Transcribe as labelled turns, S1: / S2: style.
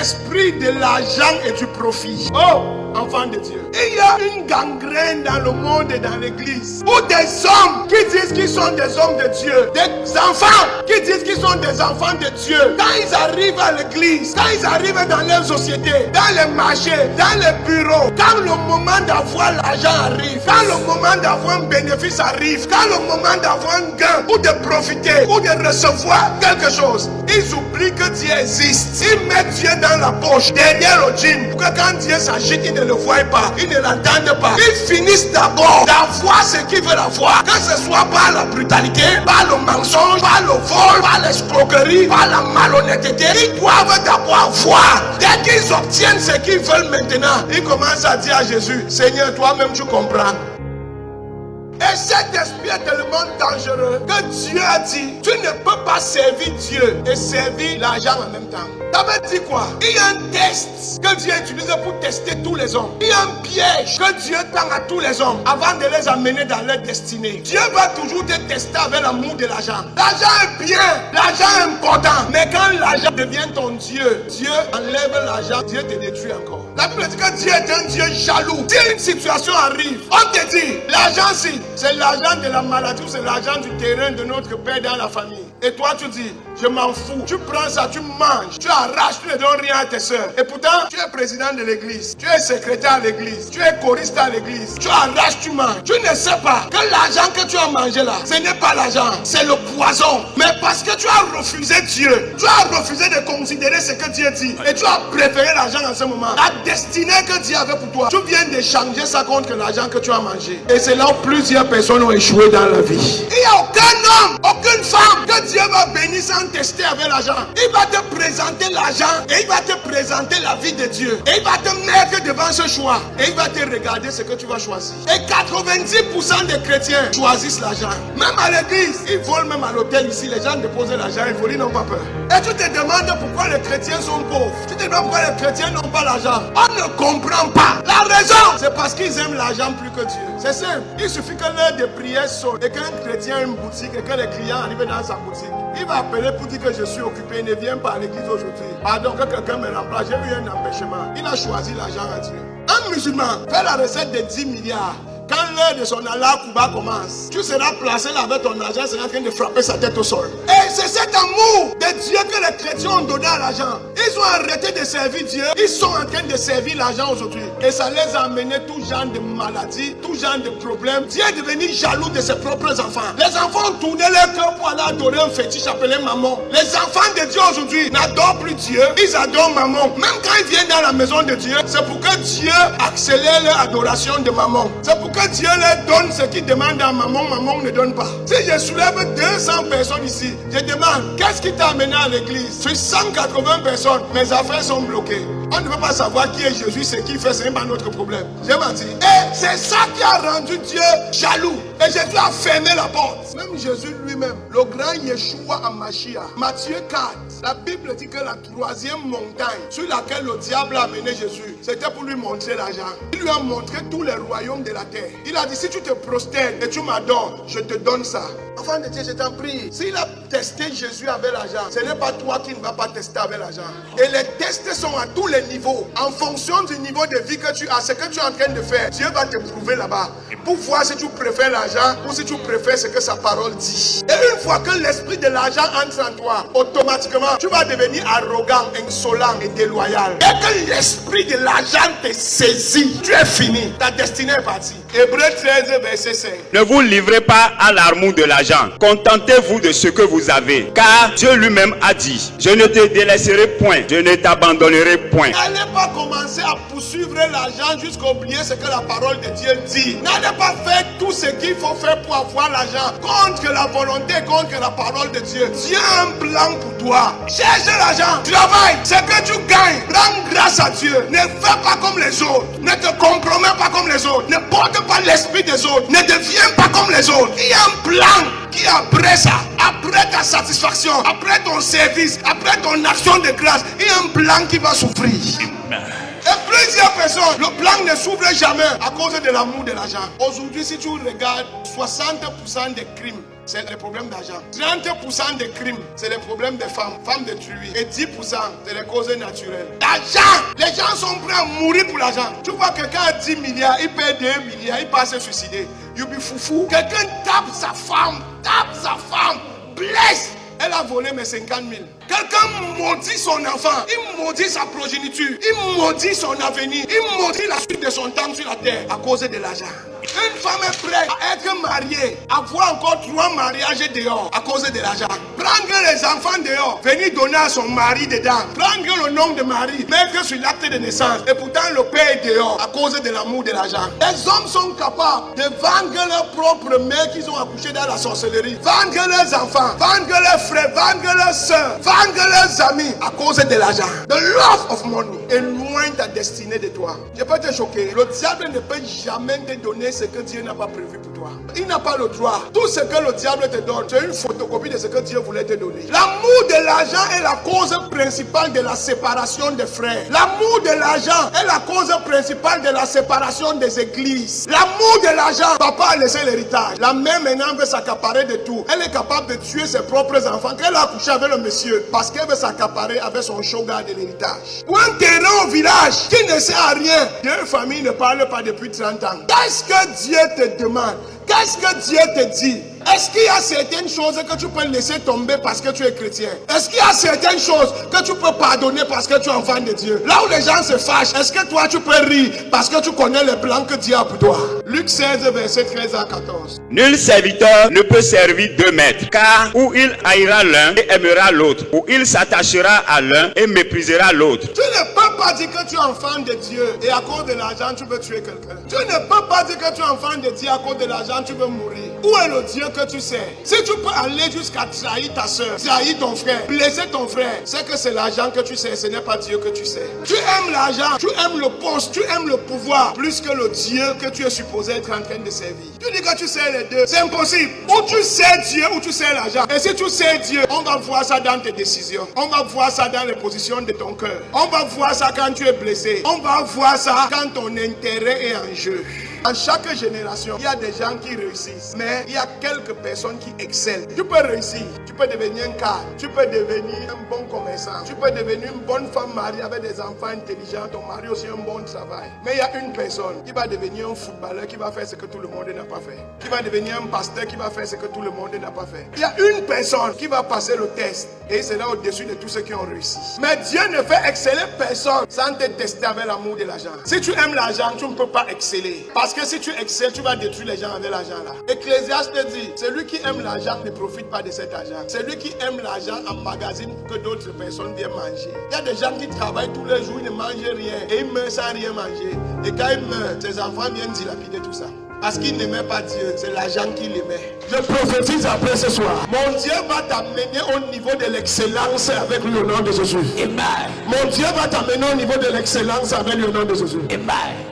S1: l'esprit de l'argent et du profit. Oh, enfant de Dieu. Il y a une gangrène dans le monde et dans l'église. Où des hommes qui disent qu'ils sont des hommes de Dieu. Des enfants qui disent qu'ils sont des enfants de Dieu. Quand ils arrivent à l'église, quand ils arrivent dans leur société, dans les marchés, dans les bureaux, quand le moment d'avoir l'argent arrive, quand le moment d'avoir un bénéfice arrive, quand le moment d'avoir un gain, ou de profiter, ou de recevoir quelque chose, ils oublient que Dieu existe. Ils mettent Dieu dans la poche, derrière le jean, pour que quand Dieu s'agite, ils ne le voient pas, ils ne l'entendent pas. Ils finissent d'abord d'avoir ce qu'ils veulent avoir, que ce soit par la brutalité, par le mensonge, par le vol, par l'escroquerie, par la malhonnêteté. Ils doivent d'abord voir. Dès qu'ils obtiennent ce qu'ils veulent maintenant, ils commencent à dire à Jésus, Seigneur, toi-même tu comprends. Et cet esprit est tellement dangereux que Dieu a dit, tu ne peux pas servir Dieu et servir l'argent en même temps. Ça veut dire quoi? Il y a un test que Dieu utilise pour tester tous les hommes. Il y a un piège que Dieu tend à tous les hommes avant de les amener dans leur destinée. Dieu va toujours te tester avec l'amour de l'argent. L'argent est bien, l'argent est important. Mais quand l'argent devient ton Dieu, Dieu enlève l'argent, Dieu te détruit encore. La Bible dit que Dieu est un Dieu jaloux. Si une situation arrive, on te dit, l'argent c'est l'argent de la maladie ou c'est l'argent du terrain de notre père dans la famille. Et toi tu dis, je m'en fous. Tu prends ça, tu manges, tu arraches, tu ne donnes rien à tes soeurs. Et pourtant, tu es président de l'église, tu es secrétaire à l'église, tu es choriste à l'église. Tu arraches, tu manges. Tu ne sais pas que l'argent que tu as mangé là, ce n'est pas l'argent, c'est le poison. Mais parce que tu as refusé Dieu, tu as refusé de considérer ce que Dieu dit, et tu as préféré l'argent en ce moment, la destinée que Dieu avait pour toi, tu viens d'échanger ça contre l'argent que tu as mangé. Et c'est là où plusieurs personnes ont échoué dans la vie. Il n'y a aucun homme, aucune femme que Dieu va bénir sans tester avec l'argent. Il va te présenter l'argent et il va te présenter la vie de Dieu. Et il va te mettre devant ce choix. Et il va te regarder ce que tu vas choisir. Et 90% des chrétiens choisissent l'argent. Même à l'église, ils volent, même à l'hôtel ici, les gens déposent l'argent, ils volent, ils n'ont pas peur. Et tu te demandes pourquoi les chrétiens sont pauvres. Tu te demandes pourquoi les chrétiens n'ont pas l'argent. On ne comprend pas. La raison, c'est parce qu'ils aiment l'argent plus que Dieu. C'est simple. Il suffit que l'heure de prière sonne et qu'un chrétien a une boutique et que les clients arrivent dans sa boutique. Il va appeler pour dire que je suis occupé, il ne vient pas à l'église aujourd'hui. Pardon, que quelqu'un me remplace, j'ai eu un empêchement. Il a choisi l'argent à Dieu. Un musulman fait la recette de 10 milliards. Quand l'heure de son Allah Kuba commence, tu seras placé là avec ton argent, seras en train de frapper sa tête au sol. Et c'est cet amour de Dieu que les chrétiens ont donné à l'argent. Ils ont arrêté de servir Dieu, ils sont en train de servir l'argent aujourd'hui. Et ça les a amené tout genre de maladies, tout genre de problèmes. Dieu est devenu jaloux de ses propres enfants. Les enfants ont tourné leur cœur pour aller adorer un fétiche appelé maman. Les enfants de Dieu aujourd'hui n'adorent plus Dieu, ils adorent maman. Même quand ils viennent dans la maison de Dieu, c'est pour que Dieu accélère leur adoration de maman. C'est pour que Dieu leur donne ce qu'ils demandent à maman, maman ne donne pas. Si je soulève 200 personnes ici, je demande, qu'est-ce qui t'a amené à l'église? Sur 180 personnes, mes affaires sont bloquées. On ne peut pas savoir qui est Jésus, ce qu'il fait, ce n'est pas notre problème. J'ai menti. Et c'est ça qui a rendu Dieu jaloux. Et Jésus a fermé la porte. Même Jésus lui-même, le grand Yeshua Amashia, Matthieu 4, la Bible dit que la troisième montagne sur laquelle le diable a amené Jésus, c'était pour lui montrer l'argent. Il lui a montré tous les royaumes de la terre. Il a dit, si tu te prosternes et tu m'adores, je te donne ça. Enfant de Dieu, je t'en prie. S'il a testé Jésus avec l'argent, ce n'est pas toi qui ne vas pas tester avec l'argent. Et les tests sont à tous les niveaux. En fonction du niveau de vie que tu as, ce que tu es en train de faire, Dieu va te prouver là-bas. Pour voir si tu préfères l'argent ou si tu préfères ce que sa parole dit. Et une fois que l'esprit de l'argent entre en toi, automatiquement, tu vas devenir arrogant, insolent et déloyal. Dès que l'esprit de l'argent te saisit, tu es fini. Ta destinée est partie. Hébreux 13, verset 5.
S2: Ne vous livrez pas à l'amour de l'argent. Contentez-vous de ce que vous avez. Car Dieu lui-même a dit, je ne te délaisserai point, je ne t'abandonnerai point.
S1: N'allez pas commencer à poursuivre l'argent jusqu'à oublier ce que la parole de Dieu dit. N'allez pas faire tout ce qu'il faut faire pour avoir l'argent contre la volonté, contre la parole de Dieu. Dieu a un plan pour toi. Cherche l'argent, travaille. Ce que tu gagnes, rends grâce à Dieu. Ne fais pas comme les autres. Ne te compromets pas comme les autres. Ne porte pas l'esprit des autres. Ne deviens pas comme les autres. Il y a un plan qui après ça, après ta satisfaction, après ton service, après ton action de grâce, il y a un plan qui va souffrir. Et plusieurs personnes, le plan ne s'ouvre jamais à cause de l'amour de l'argent. Aujourd'hui, si tu regardes 60% des crimes, c'est le problème d'argent. 30% des crimes, c'est le problème des femmes. Femmes détruites. Et 10%, c'est les causes naturelles. L'argent! Les gens sont prêts à mourir pour l'argent. Tu vois, quelqu'un a 10 milliards, il paie 2 milliards, il passe se suicider. You be foufou. Quelqu'un tape sa femme, blesse. Elle a volé mes 50 000. Quelqu'un maudit son enfant, il maudit sa progéniture, il maudit son avenir, il maudit la suite de son temps sur la terre à cause de l'argent. Une femme est prête à être mariée, à avoir encore 3 mariages dehors à cause de l'argent. Prendre les enfants dehors, venir donner à son mari dedans, prendre le nom de mari, mettre sur l'acte de naissance, et pourtant le père est dehors à cause de l'amour de l'argent. Les hommes sont capables de vendre leurs propres mères qu'ils ont accouchées dans la sorcellerie, vendre leurs enfants, vendre leurs frères, vendre leurs soeurs, vendre leurs amis à cause de l'argent. The love of money éloigne ta destinée de toi. Je peux te choquer. Le diable ne peut jamais te donner ce que Dieu n'a pas prévu pour toi. Il n'a pas le droit. Tout ce que le diable te donne, c'est une photocopie de ce que Dieu voulait te donner. L'amour de l'argent est la cause principale de la séparation des frères. L'amour de l'argent est la cause principale de la séparation des églises. L'amour de l'argent, papa a laissé l'héritage. La mère maintenant veut s'accaparer de tout. Elle est capable de tuer ses propres enfants qu'elle a couché avec le monsieur parce qu'elle veut s'accaparer avec son shogun de l'héritage. Ou un terrain au village qui ne sert à rien. Une famille ne parle pas depuis 30 ans. Qu'est-ce que Dieu te demande? Qu'est-ce que Dieu te dit? Est-ce qu'il y a certaines choses que tu peux laisser tomber parce que tu es chrétien? Est-ce qu'il y a certaines choses que tu peux pardonner parce que tu es enfant de Dieu? Là où les gens se fâchent, est-ce que toi tu peux rire parce que tu connais les plans que Dieu a pour toi? Luc 16, verset 13 à 14.
S2: Nul serviteur ne peut servir 2 maîtres, car ou il haïra l'un et aimera l'autre, ou il s'attachera à l'un et méprisera l'autre.
S1: Tu ne peux pas dire que tu es enfant de Dieu et à cause de l'argent tu peux tuer quelqu'un. Tu ne peux pas dire que tu es enfant de Dieu à cause de l'argent tu peux mourir. Où est le Dieu que tu sais? Si tu peux aller jusqu'à trahir ta soeur, trahir ton frère, blesser ton frère, c'est que c'est l'argent que tu sais, ce n'est pas Dieu que tu sais. Tu aimes l'argent, tu aimes le poste, tu aimes le pouvoir, plus que le Dieu que tu es supposé être en train de servir. Tu dis que tu sais les deux, c'est impossible. Ou tu sais Dieu ou tu sais l'argent. Et si tu sais Dieu, on va voir ça dans tes décisions. On va voir ça dans les positions de ton cœur. On va voir ça quand tu es blessé. On va voir ça quand ton intérêt est en jeu. Dans chaque génération, il y a des gens qui réussissent, mais il y a quelques personnes qui excellent. Tu peux réussir, tu peux devenir un cadre, tu peux devenir un bon commerçant, tu peux devenir une bonne femme mariée avec des enfants intelligents, ton mari aussi un bon travail. Mais il y a une personne qui va devenir un footballeur qui va faire ce que tout le monde n'a pas fait. Qui va devenir un pasteur qui va faire ce que tout le monde n'a pas fait. Il y a une personne qui va passer le test et il sera au-dessus de tous ceux qui ont réussi. Mais Dieu ne fait exceller personne sans te tester avec l'amour de l'argent. Si tu aimes l'argent, tu ne peux pas exceller. Parce que si tu excelles, tu vas détruire les gens avec l'argent là. Ecclésiaste dit, celui qui aime l'argent ne profite pas de cet argent. Celui qui aime l'argent emmagasine pour que d'autres personnes viennent manger. Il y a des gens qui travaillent tous les jours, ils ne mangent rien. Et ils meurent sans rien manger. Et quand ils meurent, ses enfants viennent dilapider tout ça. Parce qu'il n'aimait pas Dieu, c'est l'argent qu'il aimait. Je prophétise après ce soir. Mon Dieu va t'amener au niveau de l'excellence avec le nom de Jésus.
S3: Amen.
S1: Mon Dieu va t'amener au niveau de l'excellence avec le nom de Jésus.
S3: Amen.